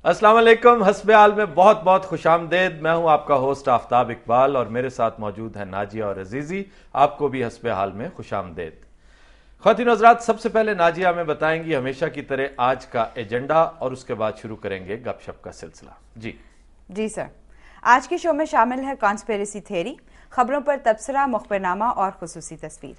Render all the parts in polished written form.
अस्सलाम वालेकुम। हस्बे हाल में बहुत बहुत खुश आमदेद। मैं हूं आपका होस्ट आफ्ताब इकबाल और मेरे साथ मौजूद है नाजिया और अजीजी। आपको भी हस्बे हाल में खुश आमदेद। ख्वातीन हज़रात, सबसे पहले नाजिया हमें बताएंगी हमेशा की तरह आज का एजेंडा और उसके बाद शुरू करेंगे गपशप का सिलसिला। जी सर, आज के शो में शामिल है कॉन्स्पिरेसी थ्योरी, खबरों पर तबसरा, मुखबरनामा और खुसूसी तस्वीर।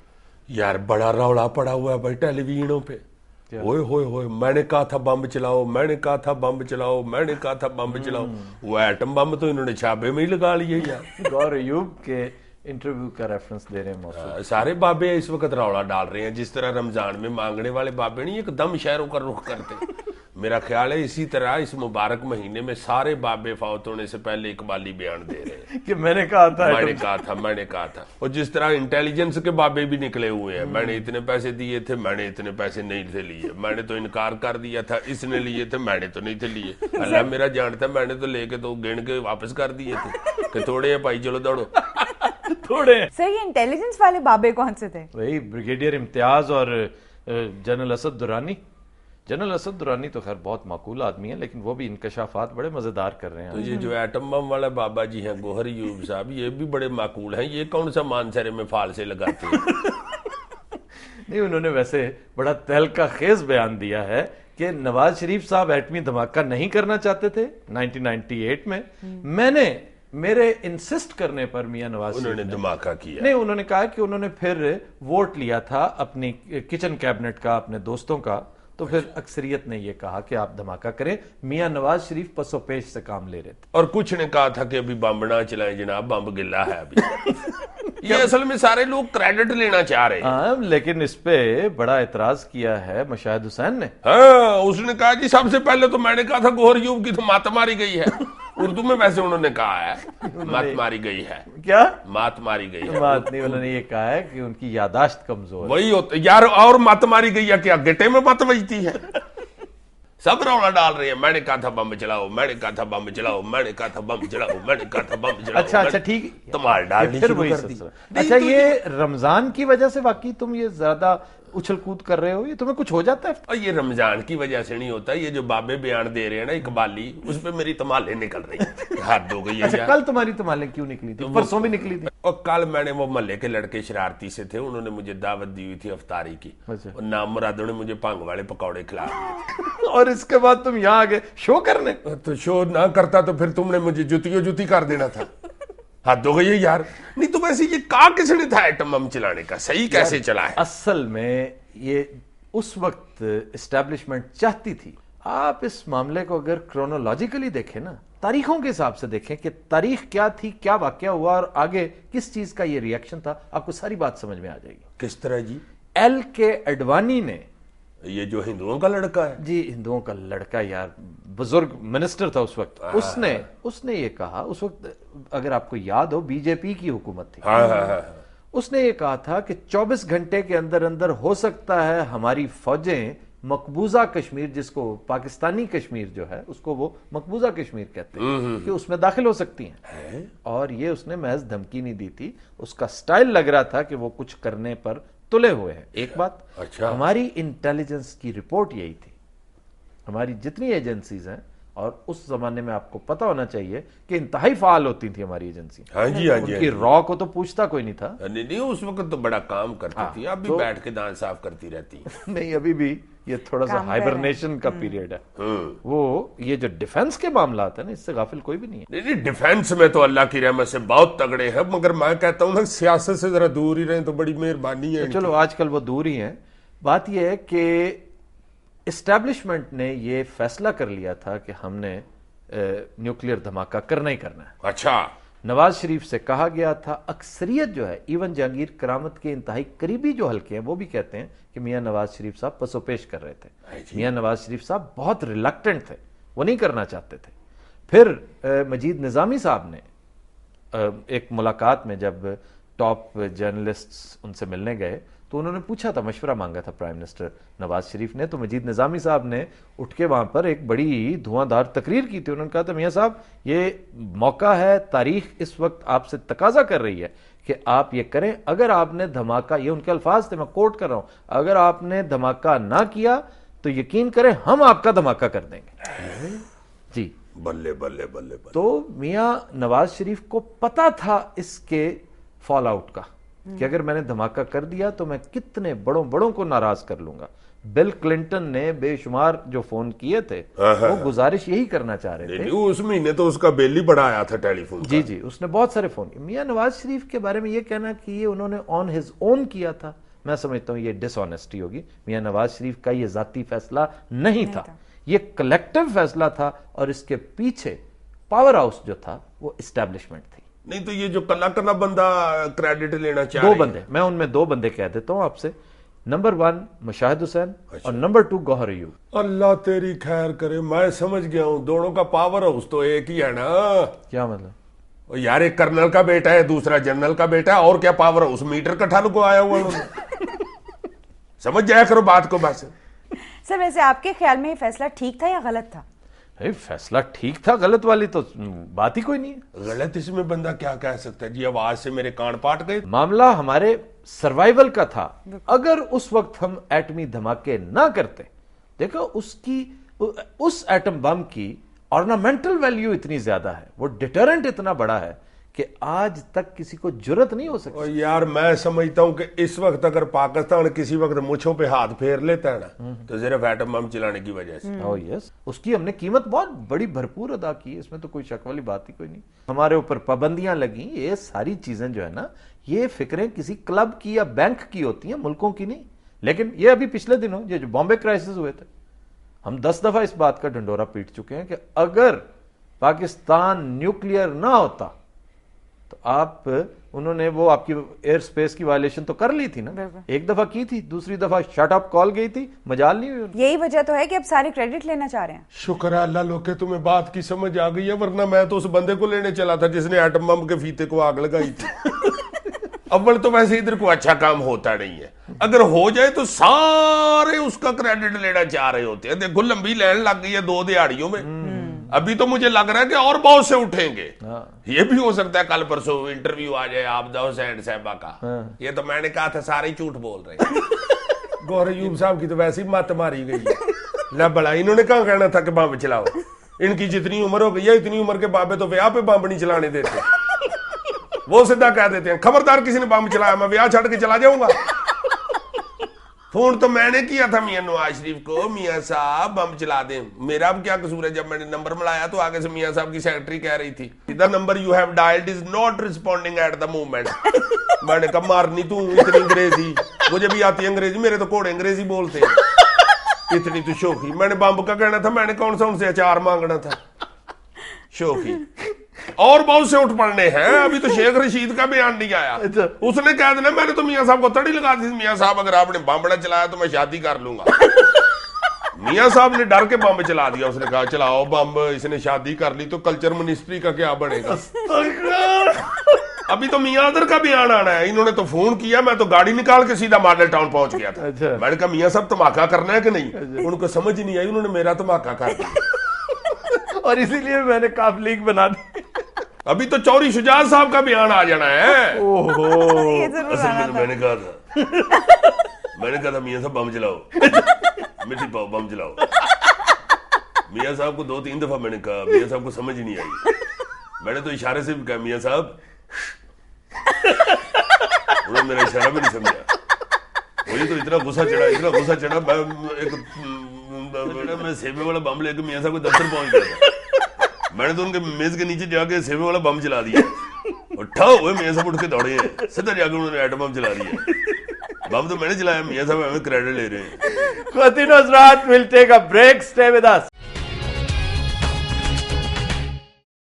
यार बड़ा रौला पड़ा हुआ है भाई टेलीविजनों पे। होए होए होए, मैंने कहा था बम चलाओ, मैंने कहा था बम चलाओ, मैंने कहा था बम चलाओ। वो एटम बम तो इन्होंने छापे में ही लगा लिए यार। गौर अयूब के इंटरव्यू का रेफरेंस दे रहे हैं। सारे बाबे इस वक्त रौला डाल रहे हैं, जिस तरह रमजान में मांगने वाले बाबे नहीं एकदम शहरों का रुख करते। मेरा ख्याल है इसी तरह इस मुबारक महीने में सारे बाबे फौत होने से पहले इकबाली बयान दे रहे हैं कि मैंने कहा था, मैंने कहा था। और जिस तरह इंटेलिजेंस के बाबे भी निकले हुए हैं, मैंने इतने पैसे दिए थे, मैंने इतने पैसे नहीं थे लिए, मैंने तो इनकार कर दिया था, इसने लिए थे, मैंने तो नहीं थे लिए, अल्लाह मेरा जानता, मैंने तो लेके तो गिन के वापस कर दिए थे कि थोड़े हैं भाई, चलो दौड़ो। थोड़े सर, ये इंटेलिजेंस वाले बाबे कौन से थे? वही ब्रिगेडियर इम्तियाज और जनरल असद दुरानी। जनरल असद दुरानी तो खैर बहुत माकूल आदमी है, लेकिन वो भी इंकशाफात बड़े मजेदार कर रहे हैं। तो ये जो एटम बम वाला बाबा जी हैं गोहर यूब साहब, ये भी बड़े माकूल हैं। ये कौन सा मानसरे में फाल से लगाते हैं? नहीं, उन्होंने वैसे बड़ा तहलका खेज बयान दिया है कि नवाज शरीफ साहब एटमी धमाका नहीं करना चाहते थे 1998 में। मैंने मेरे इंसिस्ट करने पर मियां नवाज उन्होंने धमाका किया। नहीं, उन्होंने कहा कि उन्होंने फिर वोट लिया था अपनी किचन कैबिनेट का, अपने दोस्तों का, तो फिर अक्सरियत ने ये कहा कि आप धमाका करें। मियां नवाज शरीफ पसोपेश से काम ले रहे थे और कुछ ने कहा था कि अभी बम ना चलाएं जनाब, बम गिल्ला है अभी। ये असल में सारे लोग क्रेडिट लेना चाह रहे हैं। हाँ, लेकिन इस पे बड़ा एतराज किया है मुशाहिद हुसैन ने। हाँ, उसने कहा जी सबसे पहले तो मैंने कहा था गोहर यूब की तो मात मारी गई है। उर्दू में वैसे उन्होंने कहा है मात मारी गई है। क्या मात मारी गई है? बात नहीं, उन्होंने ये कहा है कि उनकी यादाश्त कमजोर। वही होता यार, और मात मारी गई है क्या गेटे में मत बजती है? सब रौला डाल रहे हैं, मैंने कहा था बम चलाओ, मैंने कहा था बम चलाओ, मैंने कहा था बम चलाओ, मैंने कहा था बम चलाओ। अच्छा ठीक, तुम्हारे डालनी फिर शुरू वही कर दी। अच्छा, ये रमजान की वजह से वाकई तुम ये ज्यादा उछल कूद कर रहे हो, ये तुम्हें कुछ हो जाता है? और ये रमजान की वजह से नहीं होता, ये जो बाबे बयान दे रहे हैं ना इकबाली, उस पे मेरी तमाले निकल रही है। हाथ हो गई है। अच्छा, कल तुम्हारी तमालें क्यों निकली थी? परसों भी निकली थी। और कल मैंने वो महल्ले के लड़के शरारती से थे, उन्होंने मुझे दावत दी हुई थी अफ्तारी की। और नाम मुरादों ने मुझे भंग वाले पकौड़े खिला दिए। और इसके बाद तुम यहाँ आ गए शो करने? तो शो ना करता तो फिर तुमने मुझे जुती कर देना था। हद हो गई है यार। नहीं तो वैसे ये कहा किसने था एटम बम चलाने का, सही कैसे चला है? असल में ये उस वक्त एस्टैब्लिशमेंट चाहती थी। आप इस मामले को अगर क्रोनोलॉजिकली देखें ना, तारीखों के हिसाब से देखें कि तारीख क्या थी, क्या वाकया हुआ और आगे किस चीज का ये रिएक्शन था, आपको सारी बात समझ में आ जाएगी। किस तरह जी? LK अडवाणी ने, ये जो हिंदुओं का लड़का है जी, हिंदुओं का लड़का यार, बुजुर्ग मिनिस्टर था उस वक्त, उसने ये कहा, उस वक्त अगर आपको याद हो बीजेपी की हुकूमत थी। उसने ये कहा था कि 24 घंटे के अंदर अंदर हो सकता है हमारी फौजें मकबूजा कश्मीर, जिसको पाकिस्तानी कश्मीर जो है उसको वो मकबूजा कश्मीर कहते हैं, कि उसमें दाखिल हो सकती हैं। और ये उसने महज धमकी नहीं दी थी, उसका स्टाइल लग रहा था कि वो कुछ करने पर तुले हुए हैं। एक बात, अच्छा, हमारी इंटेलिजेंस की रिपोर्ट यही थी, हमारी जितनी एजेंसीज हैं, और उस जमाने में आपको पता होना चाहिए कि इंतहाई फाल होती थी हमारी एजेंसी। हाँ जी, हाँ जी, उनकी रॉ को तो पूछता कोई नहीं था। नहीं, उस वक्त तो बड़ा काम करती थी, अब भी बैठ के दांत साफ करती रहती नहीं, अभी भी ये थोड़ा सा हाइबरनेशन का पीरियड है। वो ये जो डिफेंस के मामला है ना, इससे गाफिल कोई भी नहीं है। नहीं, डिफेंस में तो अल्लाह की रहमत से बहुत तगड़े हैं, मगर मैं कहता हूँ ना सियासत से जरा दूर ही रहे तो बड़ी मेहरबानी है। तो चलो आजकल वो दूर ही है। बात यह है कि एस्टैब्लिशमेंट ने ये फैसला कर लिया था कि हमने न्यूक्लियर धमाका करना ही करना है। अच्छा, नवाज शरीफ से कहा गया था, अक्सरियत जो है, इवन जहांगीर करामत के इंतहाई करीबी जो हल्के हैं वो भी कहते हैं कि मियां नवाज शरीफ साहब पसोपेश कर रहे थे। मियां नवाज शरीफ साहब बहुत रिलक्टेंट थे, वो नहीं करना चाहते थे। फिर मजीद निजामी साहब ने एक मुलाकात में जब टॉप जर्नलिस्ट्स उनसे मिलने गए तो उन्होंने पूछा था, मशवरा मांगा था प्राइम मिनिस्टर नवाज शरीफ ने, तो मजीद निजामी साहब ने उठ के वहां पर एक बड़ी धुआंधार तकरीर की थी। उन्होंने कहा था, मियां साहब ये मौका है, तारीख इस वक्त आपसे तकाजा कर रही है कि आप ये करें। अगर आपने धमाका, ये उनके अल्फाज थे, मैं कोट कर रहा हूं, अगर आपने धमाका ना किया तो यकीन करें हम आपका धमाका कर देंगे। जी, बल्ले बल्ले बल्ले बल्ले। तो मियां नवाज शरीफ को पता था इसके फॉल आउट का कि अगर मैंने धमाका कर दिया तो मैं कितने बड़ों को नाराज कर लूंगा। बिल क्लिंटन ने बेशुमार जो फोन किए थे वो गुजारिश यही करना चाह रहे थे। उस महीने तो उसका बिल ही बड़ा आया था टेलीफोन का। जी जी, उसने बहुत सारे फोन किए। मियां नवाज शरीफ के बारे में ये कहना कि ये उन्होंने ऑन हिज ओन किया था, मैं समझता हूं ये डिसऑनेस्टी होगी। मियां नवाज शरीफ का ये जाती फैसला नहीं था, ये कलेक्टिव फैसला था और इसके पीछे पावर हाउस जो था वो एस्टैब्लिशमेंट थी। नहीं तो ये जो कला कला बंदा क्रेडिट लेना चाह दो रहे बंदे, मैं उनमें दो बंदे कह देता हूं आपसे। नंबर 1 मुशाहिद हुसैन और नंबर 2 गौहर अयूब। अल्लाह तेरी खैर करे, मैं समझ गया हूं दोनों का पावर हाउस तो एक ही है ना। क्या मतलब? ओ यार, एक कर्नल का बेटा है, दूसरा जनरल का बेटा है, और क्या पावर हाउस, मीटर कठालू को आया हुआ उन्होंने। समझ जाया करो बात को बस। सर वैसे आपके ख्याल में ये फैसला ठीक था या गलत था? फैसला ठीक था, गलत वाली तो बात ही कोई नहीं है। गलत इसमें बंदा क्या कह सकता है जी, आवाज से मेरे कान पाट गए। मामला हमारे सर्वाइवल का था। अगर उस वक्त हम एटमी धमाके ना करते, देखो उस एटम बम की ऑर्नामेंटल वैल्यू इतनी ज्यादा है, वो डिटरेंट इतना बड़ा है कि आज तक किसी को जरूरत नहीं हो सकती। और यार मैं समझता हूं कि इस वक्त अगर पाकिस्तान किसी वक्त मुछों पे हाथ फेर लेता है ना तो सिर्फ एटम बम चलाने की वजह से। ओह यस, उसकी हमने कीमत बहुत बड़ी भरपूर अदा की है, इसमें तो कोई शक वाली बात ही कोई नहीं। हमारे ऊपर पाबंदियां लगी, ये सारी चीजें जो है ना, ये फिक्रें किसी क्लब की या बैंक की होती हैं, मुल्कों की नहीं। लेकिन ये अभी पिछले दिनों ये जो बॉम्बे क्राइसिस हुए थे, हम 10 दफा इस बात का ढंडोरा पीट चुके हैं कि अगर पाकिस्तान न्यूक्लियर ना होता तो उन्होंने वो आपकी एयर स्पेस की वायलेशन तो कर ली थी ना, एक दफा की थी, दूसरी दफा शट अप कॉल गई थी, मजाल नहीं हुई। यही वजह तो है कि अब सारे क्रेडिट लेना चाह रहे हैं। शुक्र है अल्लाह लोके तुम्हें बात की समझ आ गई है, वरना मैं तो उस बंदे को लेने चला था जिसने एटम बम के फीते को आग लगाई थी। अव्वल तो वैसे इधर को अच्छा काम होता नहीं है, अगर हो जाए तो सारे उसका क्रेडिट लेना चाह रहे होते हैं। देखो लंबी लाइन लग गई है 2 दिहाड़ियों में, अभी तो मुझे लग रहा है कि और बहुत से उठेंगे। ये भी हो सकता है कल परसों इंटरव्यू आ जाए आबदा हुसैन साहबा का। ये तो मैंने कहा था सारे झूठ बोल रहे हैं। गौहर अयूब साहब की तो वैसे ही मत मारी गई है ना, बड़ा इन्होंने कहाँ कहना था कि बम चलाओ। इनकी जितनी उम्र हो गई है, इतनी उम्र के बाबे तो ब्याह पे बम नहीं चलाने देते, वो सीधा कह देते हैं खबरदार किसी ने बम चलाया मैं ब्याह छड़ के चला जाऊंगा। फोन तो मैंने किया था मियां नवाज शरीफ को, मियां साहब बम चला दें। मेरा अब क्या कसूर है, जब मैंने नंबर मिलाया तो आगे से मियां साहब की सेक्रेटरी कह रही थी the number you have dialled is not responding at the moment. मैंने कहा मारनी तू इतनी अंग्रेजी, मुझे भी आती है अंग्रेजी, मेरे तो घोड़े अंग्रेजी बोलते हैं। इतनी तो शोखी, मैंने बम का कहना था, मैंने कौन सा उनसे अचार मांगना था। शोखी और बहुत से उठ पड़ने हैं, अभी तो शेख रशीद का बयान नहीं आया। उसने कह देना मैंने तो मियां साहब को तड़ी लगा दी, मियां साहब अगर आपने बम बड़ा चलाया तो मैं शादी कर लूंगा। मियां साहब ने डर के बम चला दिया, उसने कहा चलाओ बम, इसने शादी कर ली तो कल्चर मिनिस्ट्री का क्या बनेगा। अभी तो मियां अदर का बयान आना है, इन्होंने तो फोन किया, मैं तो गाड़ी निकाल के सीधा मॉडल टाउन पहुंच गया था। मैंने कहा मियां साहब धमाका करना है कि नहीं, उनको समझ ही नहीं आई, उन्होंने मेरा धमाका कर दिया और इसीलिए मैंने काफ लीग बना दी। अभी तो चौरी शुजात साहब का बयान आ जाना है। ओहो, असल में मैंने कहा था मियां साहब बम चलाओ, मिट्टी पाओ बम चलाओ। मियां साहब को 2-3 दफा मैंने कहा, मियां साहब को समझ ही नहीं आई। मैंने तो इशारे से भी कहा मियां साहब, उन्होंने मेरा इशारा भी नहीं समझा। मुझे तो इतना गुस्सा चढ़ा मैं सेवे वाला बम लेकर मियां साहब के दफ्तर पहुंच गया था। मैंने तो उनके मेज के नीचे जाके सेवे वाला बम चला दिया और ठा हुए मियां साहब उठ के दौड़े हैं, सीधा जाके उन्होंने एटम बम चला दिया। बम तो मैंने चलाया, मियां साहब हमें क्रेडिट ले रहे हैं। We'll take a break. Stay with us.